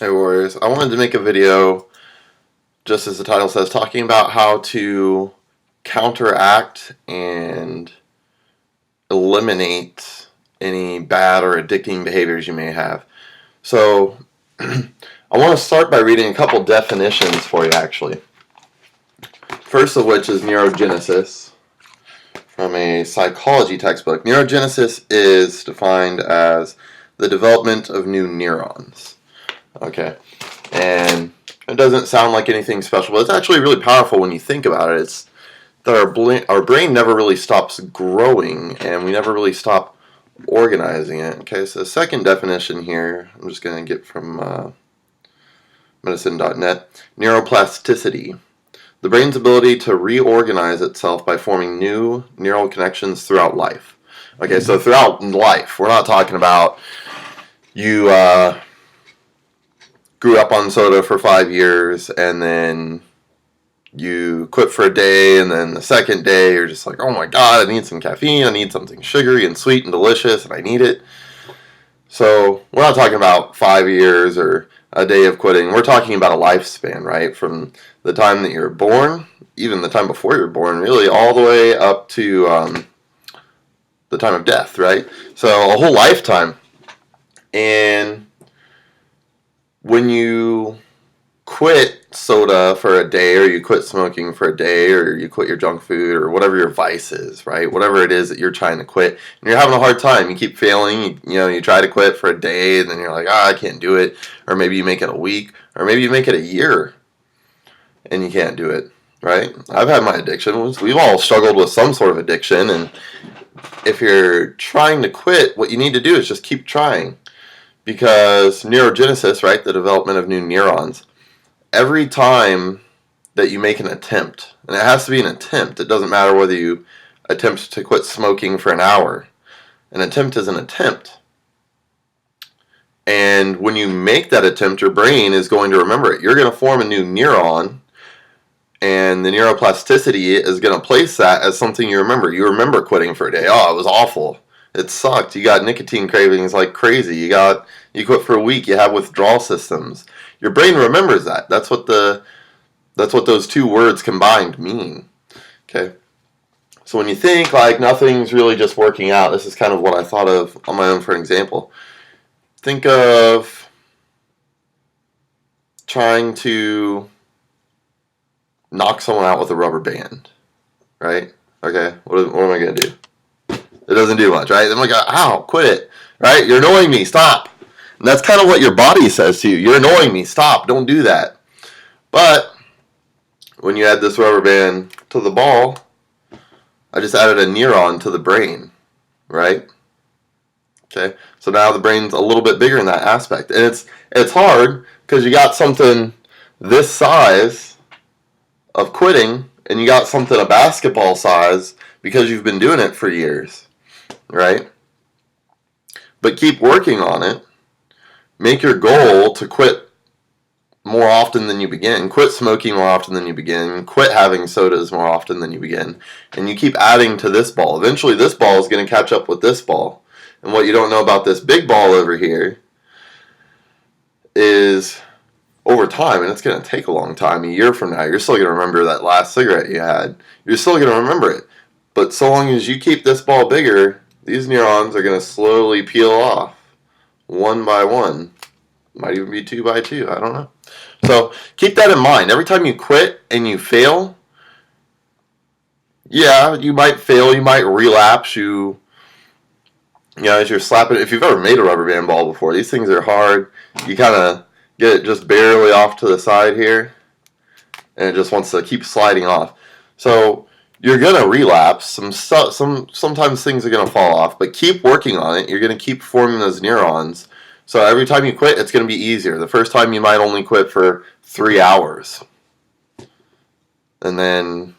Hey Warriors, I wanted to make a video, just as the title says, talking about how to counteract and eliminate any bad or addicting behaviors you may have. So, I want to start by reading a couple definitions for you, actually. First of which is neurogenesis, from a psychology textbook. Neurogenesis is defined as the development of new neurons. Okay, and it doesn't sound like anything special, but it's actually really powerful when you think about it. It's that our brain never really stops growing, and we never really stop organizing it. Okay, so the second definition here, I'm just going to get from medicine.net. Neuroplasticity. The brain's ability to reorganize itself by forming new neural connections throughout life. Okay, so throughout life, we're not talking about you grew up on soda for 5 years and then you quit for a day, and then the second day you're just like, oh my god, I need some caffeine, I need something sugary and sweet and delicious, and I need it. So we're not talking about 5 years or a day of quitting. We're talking about a lifespan, right? From the time that you're born, even the time before you're born, really, all the way up to the time of death, right? So a whole lifetime. And when you quit soda for a day, or you quit smoking for a day, or you quit your junk food, or whatever your vice is, right? Whatever it is that you're trying to quit, and you're having a hard time, you keep failing, you try to quit for a day, and then you're like, I can't do it. Or maybe you make it a week, or maybe you make it a year, and you can't do it, right? I've had my addictions. We've all struggled with some sort of addiction, and if you're trying to quit, what you need to do is just keep trying. Because neurogenesis, right, the development of new neurons, every time that you make an attempt, and it has to be an attempt, it doesn't matter whether you attempt to quit smoking for an hour. An attempt is an attempt. And when you make that attempt, your brain is going to remember it. You're going to form a new neuron, and the neuroplasticity is going to place that as something you remember. You remember quitting for a day. Oh, it was awful. It sucked. You got nicotine cravings like crazy. You quit for a week. You have withdrawal systems. Your brain remembers that. That's what those two words combined mean. Okay. So when you think like nothing's really just working out, this is kind of what I thought of on my own for an example. Think of trying to knock someone out with a rubber band, right? Okay. What am I gonna do? It doesn't do much, right? I'm like, ow, quit it, right? You're annoying me, stop. And that's kind of what your body says to you. You're annoying me, stop, don't do that. But when you add this rubber band to the ball, I just added a neuron to the brain, right? Okay, so now the brain's a little bit bigger in that aspect. And it's hard because you got something this size of quitting, and you got something a basketball size because you've been doing it for years. Right? But keep working on it. Make your goal to quit more often than you begin. Quit smoking more often than you begin. Quit having sodas more often than you begin. And you keep adding to this ball. Eventually this ball is going to catch up with this ball. And what you don't know about this big ball over here is over time, and it's going to take a long time, a year from now, you're still going to remember that last cigarette you had. You're still going to remember it. But so long as you keep this ball bigger, these neurons are going to slowly peel off, one by one. Might even be 2 by 2, I don't know. So keep that in mind. Every time you quit and you fail, yeah, you might fail, you might relapse, as you're slapping, if you've ever made a rubber band ball before, these things are hard. You kind of get it just barely off to the side here, and it just wants to keep sliding off. So you're going to relapse. Sometimes things are going to fall off, but keep working on it. You're going to keep forming those neurons. So every time you quit, it's going to be easier. The first time you might only quit for 3 hours. And then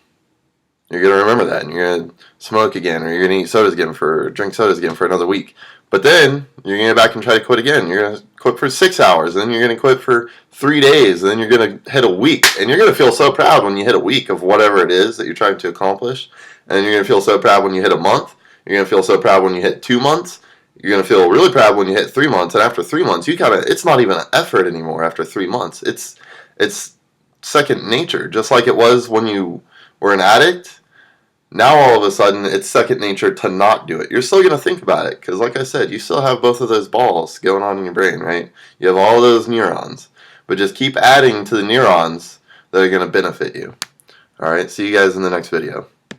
you're going to remember that, and you're going to smoke again, or you're going to drink sodas again for another week. But then you're going to go back and try to quit again. You're going to quit for 6 hours, and then you're going to quit for 3 days, and then you're going to hit a week. And you're going to feel so proud when you hit a week of whatever it is that you're trying to accomplish. And you're going to feel so proud when you hit a month. You're going to feel so proud when you hit 2 months. You're going to feel really proud when you hit 3 months, and after 3 months, it's not even an effort anymore after 3 months. It's second nature, just like it was when you were an addict. Now all of a sudden, it's second nature to not do it. You're still going to think about it, because like I said, you still have both of those balls going on in your brain, right? You have all those neurons. But just keep adding to the neurons that are going to benefit you. Alright, see you guys in the next video.